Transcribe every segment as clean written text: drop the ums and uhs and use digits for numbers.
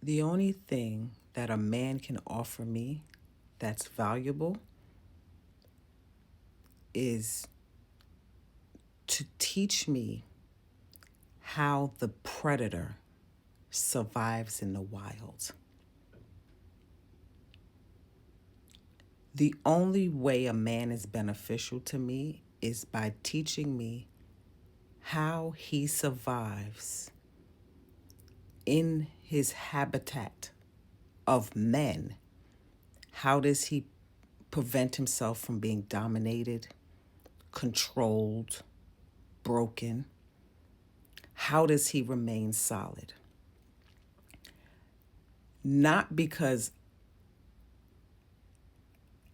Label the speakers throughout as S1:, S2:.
S1: The only thing that a man can offer me that's valuable is to teach me how the predator survives in the wild. The only way a man is beneficial to me is by teaching me how he survives in his habitat of men. How does he prevent himself from being dominated, controlled, broken? How does he remain solid? Not because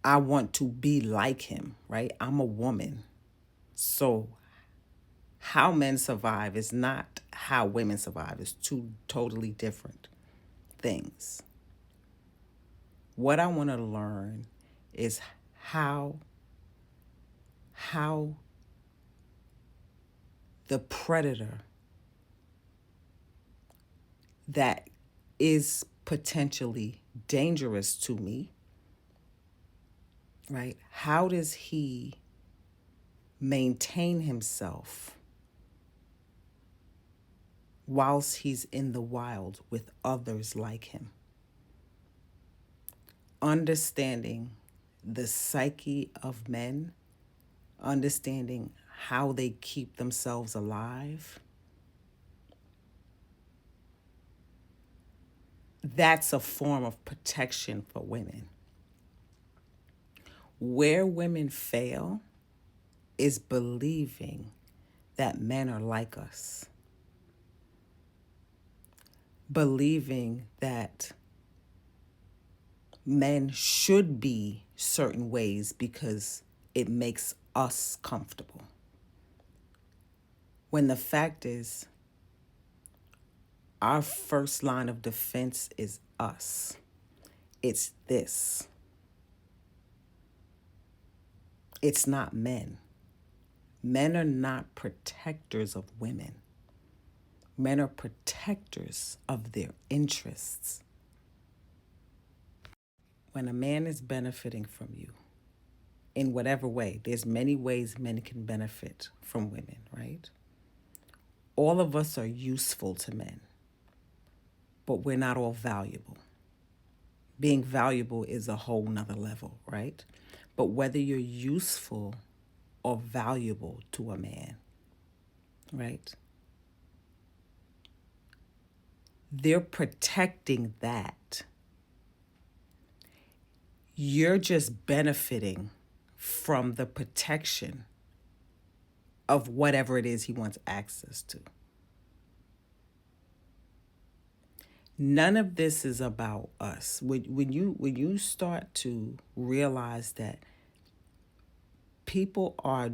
S1: I want to be like him, right? I'm a woman. So, how men survive is not how women survive. It's two totally different things. What I want to learn is how how the predator that is potentially dangerous to me, right? How does he maintain himself whilst he's in the wild with others like him? Understanding the psyche of men, understanding how they keep themselves alive, that's a form of protection for women. Where women fail is believing that men are like us, believing that men should be certain ways because it makes us comfortable. When the fact is, our first line of defense is us. It's this. It's not men. Men are not protectors of women. Men are protectors of their interests. When a man is benefiting from you, in whatever way, there's many ways men can benefit from women, right? All of us are useful to men, but we're not all valuable. Being valuable is a whole nother level, right? But whether you're useful or valuable to a man, right? They're protecting that. You're just benefiting from the protection of whatever it is he wants access to. None of this is about us. When you start to realize that people are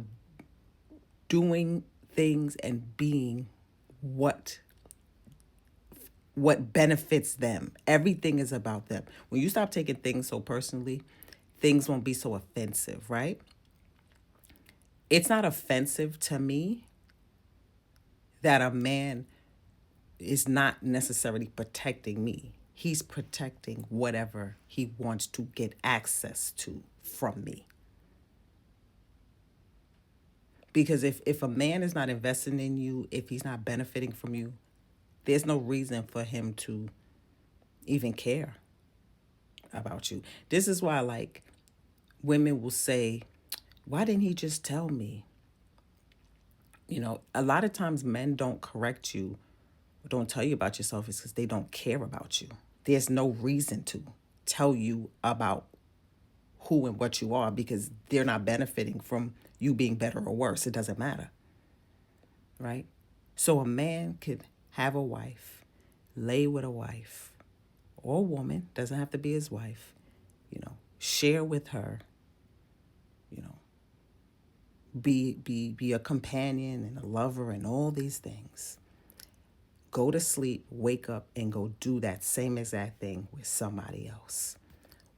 S1: doing things and being what benefits them. Everything is about them. When you stop taking things so personally, things won't be so offensive, right? It's not offensive to me that a man is not necessarily protecting me. He's protecting whatever he wants to get access to from me. Because if a man is not investing in you, if he's not benefiting from you, there's no reason for him to even care about you. This is why, like, women will say, why didn't he just tell me? You know, a lot of times men don't correct you, don't tell you about yourself, is because they don't care about you. There's no reason to tell you about who and what you are because they're not benefiting from you being better or worse. It doesn't matter, right? So a man could have a wife, lay with a wife, or a woman, doesn't have to be his wife, share with her, you know, be a companion and a lover and all these things. Go to sleep, wake up, and go do that same exact thing with somebody else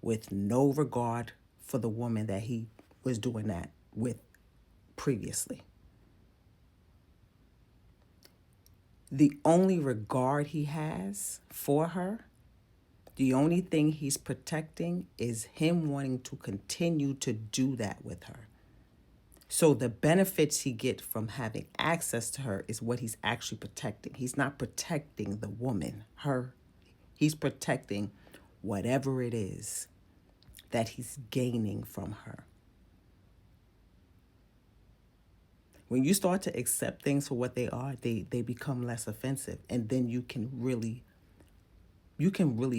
S1: with no regard for the woman that he was doing that with previously. The only regard he has for her The only thing he's protecting is him wanting to continue to do that with her. So the benefits he gets from having access to her is what he's actually protecting. He's not protecting the woman, her. He's protecting whatever it is that he's gaining from her. When you start to accept things for what they are, they become less offensive. And then you can really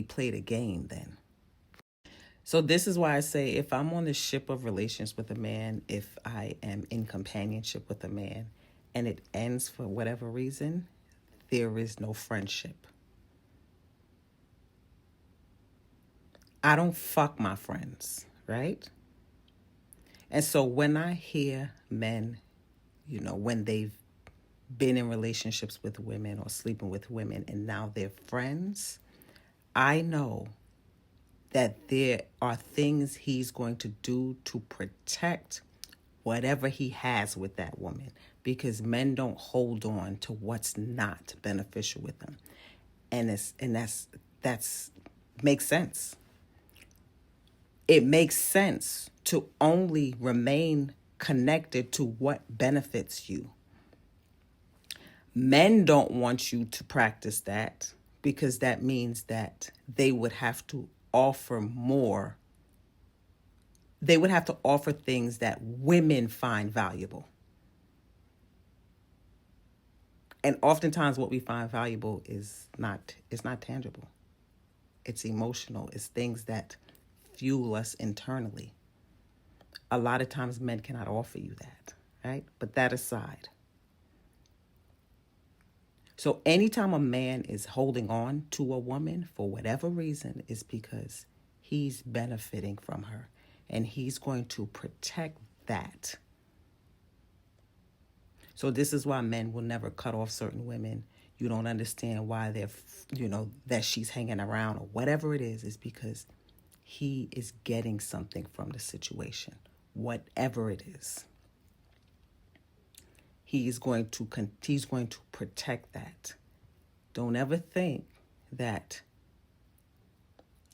S1: play the game then. So this is why I say if I'm on the ship of relations with a man, if I am in companionship with a man, and it ends for whatever reason, there is no friendship. I don't fuck my friends, right? And so when I hear men, when they've been in relationships with women or sleeping with women and now they're friends, I know that there are things he's going to do to protect whatever he has with that woman, because men don't hold on to what's not beneficial with them. And that's makes sense. It makes sense to only remain connected to what benefits you. Men don't want you to practice that because that means that they would have to offer more. They would have to offer things that women find valuable. And oftentimes what we find valuable is not tangible. It's emotional. It's things that fuel us internally. A lot of times men cannot offer you that, right? But that aside. So anytime a man is holding on to a woman for whatever reason, is because he's benefiting from her and he's going to protect that. So this is why men will never cut off certain women. You don't understand why they're, that she's hanging around or whatever it is because he is getting something from the situation, whatever it is. He's going to protect that. Don't ever think that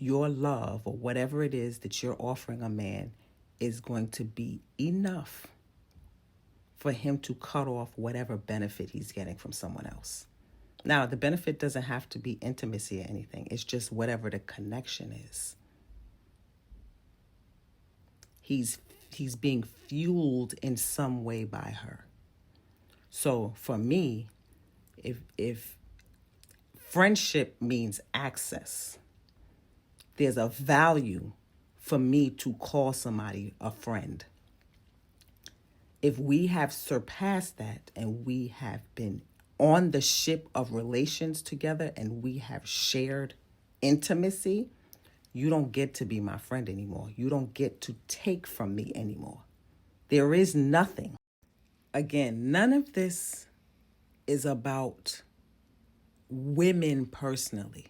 S1: your love or whatever it is that you're offering a man is going to be enough for him to cut off whatever benefit he's getting from someone else. Now, the benefit doesn't have to be intimacy or anything. It's just whatever the connection is. He's being fueled in some way by her. So for me, if friendship means access, there's a value for me to call somebody a friend. If we have surpassed that and we have been on the ship of relations together and we have shared intimacy, you don't get to be my friend anymore. You don't get to take from me anymore. There is nothing. Again, none of this is about women personally.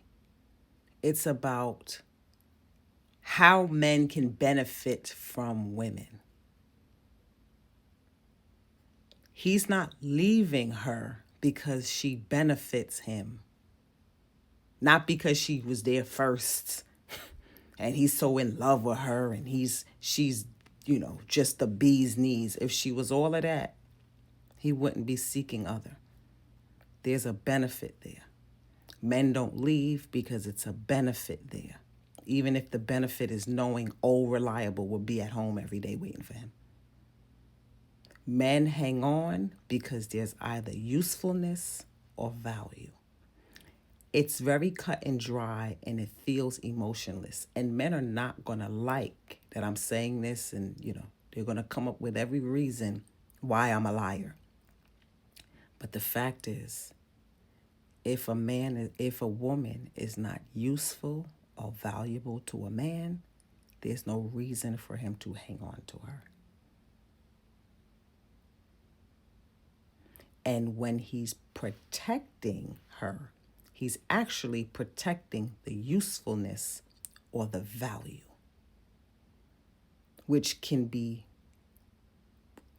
S1: It's about how men can benefit from women. He's not leaving her because she benefits him. Not because she was there first and he's so in love with her and she's just the bee's knees. If she was all of that, he wouldn't be seeking other. There's a benefit there. Men don't leave because it's a benefit there. Even if the benefit is knowing old reliable will be at home every day waiting for him. Men hang on because there's either usefulness or value. It's very cut and dry and it feels emotionless. And men are not going to like that I'm saying this and, they're going to come up with every reason why I'm a liar. But the fact is, if a woman is not useful or valuable to a man, there's no reason for him to hang on to her. And when he's protecting her, he's actually protecting the usefulness or the value, which can be,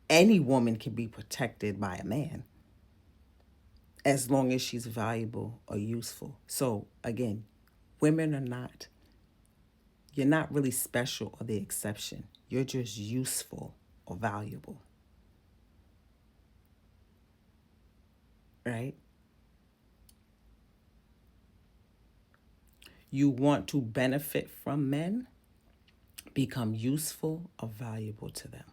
S1: any woman can be protected by a man as long as she's valuable or useful. So again, Women are not, you're not really special or the exception. You're just useful or valuable, right? You want to benefit from men, become useful or valuable to them.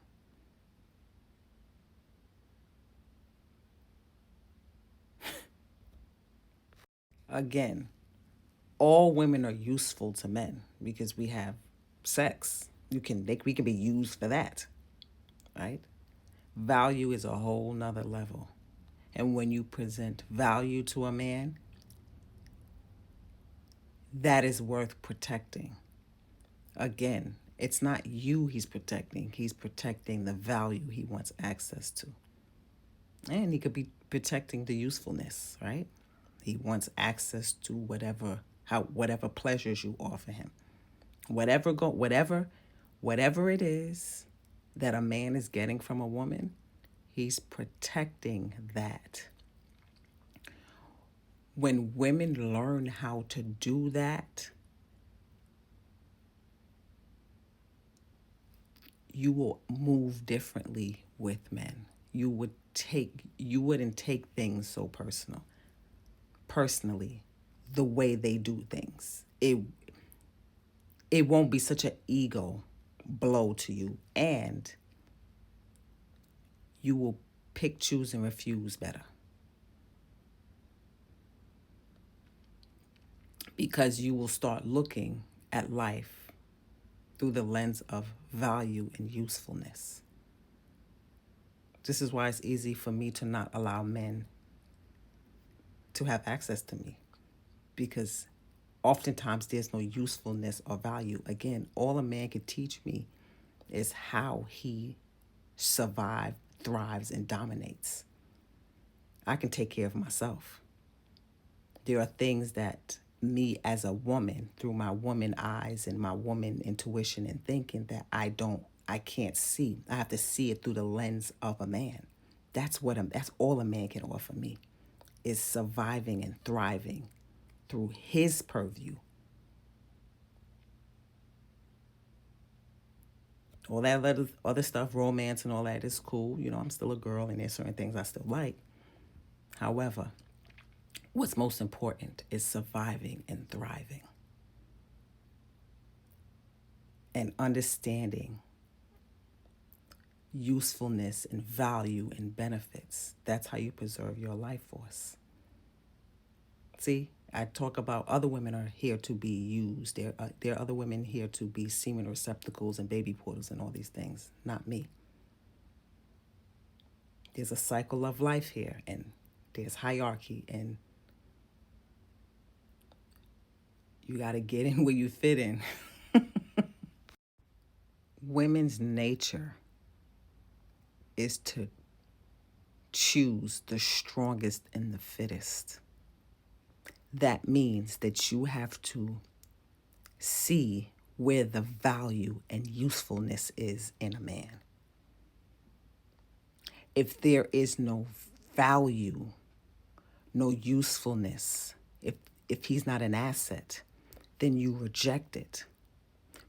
S1: Again, all women are useful to men because we have sex. We can be used for that, right? Value is a whole nother level. And when you present value to a man, that is worth protecting. Again, it's not you he's protecting the value he wants access to. And he could be protecting the usefulness, right? He wants access to whatever pleasures you offer him. Whatever it is that a man is getting from a woman, he's protecting that. When women learn how to do that, you will move differently with men. You wouldn't take things so personally, the way they do things. It won't be such an ego blow to you, and you will pick, choose, and refuse better. Because you will start looking at life through the lens of value and usefulness. This is why it's easy for me to not allow men to have access to me, because oftentimes there's no usefulness or value. Again, all a man can teach me is how he survives, thrives, and dominates. I can take care of myself. There are things that me as a woman, through my woman eyes and my woman intuition and thinking, that I can't see. I have to see it through the lens of a man. That's all a man can offer me, is surviving and thriving through his purview. All that other stuff, romance and all that, is cool. I'm still a girl and there's certain things I still like. However, what's most important is surviving and thriving and understanding usefulness and value and benefits. That's how you preserve your life force. See, I talk about other women are here to be used. There are other women here to be semen receptacles and baby portals and all these things, not me. There's a cycle of life here, and there's hierarchy, and you got to get in where you fit in. Women's nature is to choose the strongest and the fittest. That means that you have to see where the value and usefulness is in a man. If there is no value, no usefulness, if he's not an asset, then you reject it.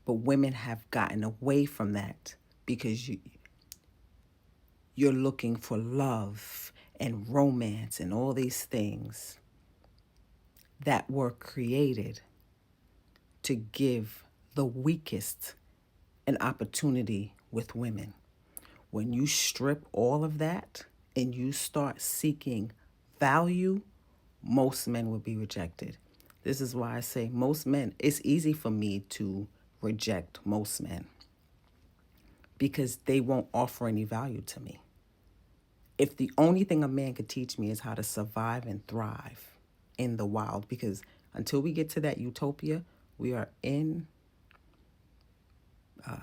S1: But women have gotten away from that because you're looking for love and romance and all these things that were created to give the weakest an opportunity with women. When you strip all of that and you start seeking value, most men will be rejected. This is why I say most men, it's easy for me to reject most men because they won't offer any value to me. If the only thing a man could teach me is how to survive and thrive in the wild, because until we get to that utopia, we are in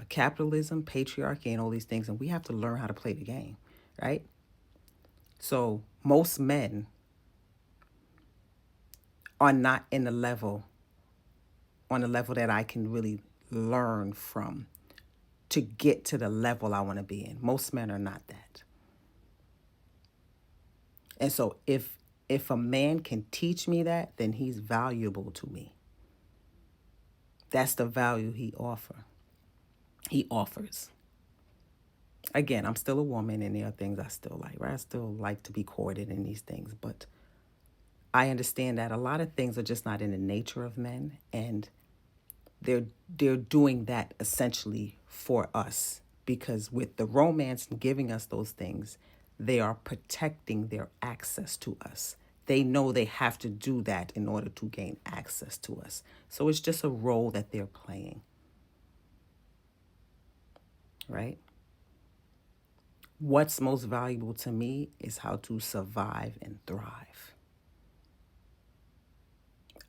S1: capitalism, patriarchy, and all these things, and we have to learn how to play the game, right? So most men are not on the level that I can really learn from to get to the level I want to be in. Most men are not that. And so if a man can teach me that, then he's valuable to me. That's the value he offers. Again, I'm still a woman, and there are things I still like, right? I still like to be courted in these things, but I understand that a lot of things are just not in the nature of men, and they're they're doing that essentially for us, because with the romance and giving us those things, they are protecting their access to us. They know they have to do that in order to gain access to us. So it's just a role that they're playing, right? What's most valuable to me is how to survive and thrive.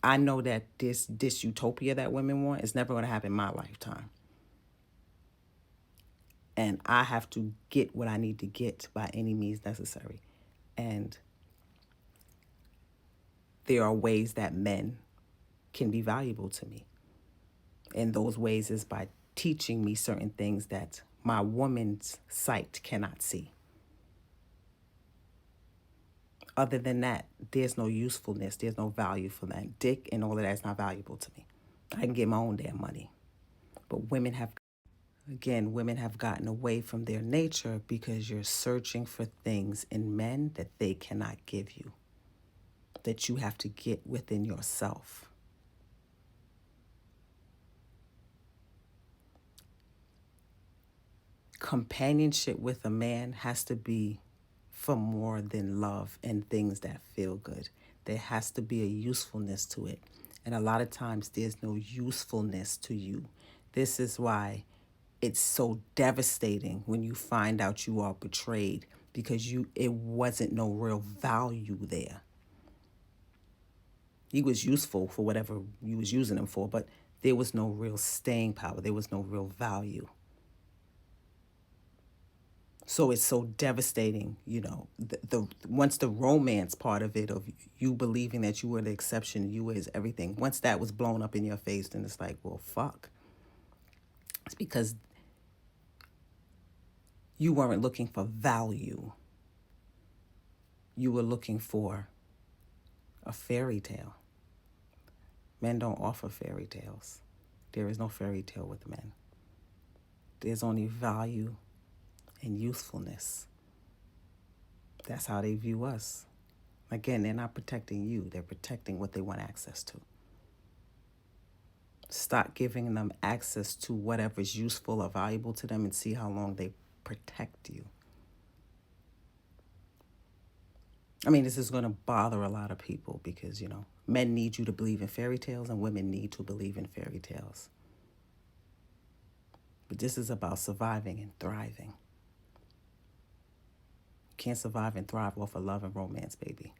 S1: I know that this utopia that women want is never going to happen in my lifetime. And I have to get what I need to get by any means necessary. And there are ways that men can be valuable to me. And those ways is by teaching me certain things that my woman's sight cannot see. Other than that, there's no usefulness, there's no value for that. Dick and all of that is not valuable to me. I can get my own damn money. But women have gotten away from their nature because you're searching for things in men that they cannot give you, that you have to get within yourself. Companionship with a man has to be for more than love and things that feel good. There has to be a usefulness to it. And a lot of times there's no usefulness to you. This is why it's so devastating when you find out you are betrayed, because it wasn't no real value there. He was useful for whatever you was using him for, but there was no real staying power. There was no real value. So it's so devastating, the once the romance part of it, of you believing that you were the exception, you is everything, once that was blown up in your face, then it's like, well, fuck. It's because you weren't looking for value. You were looking for a fairy tale. Men don't offer fairy tales. There is no fairy tale with men. There's only value and usefulness. That's how they view us. Again, they're not protecting you. They're protecting what they want access to. Stop giving them access to whatever's useful or valuable to them and see how long they protect you. I mean, this is going to bother a lot of people because, men need you to believe in fairy tales and women need to believe in fairy tales. But this is about surviving and thriving. You can't survive and thrive off of love and romance, baby.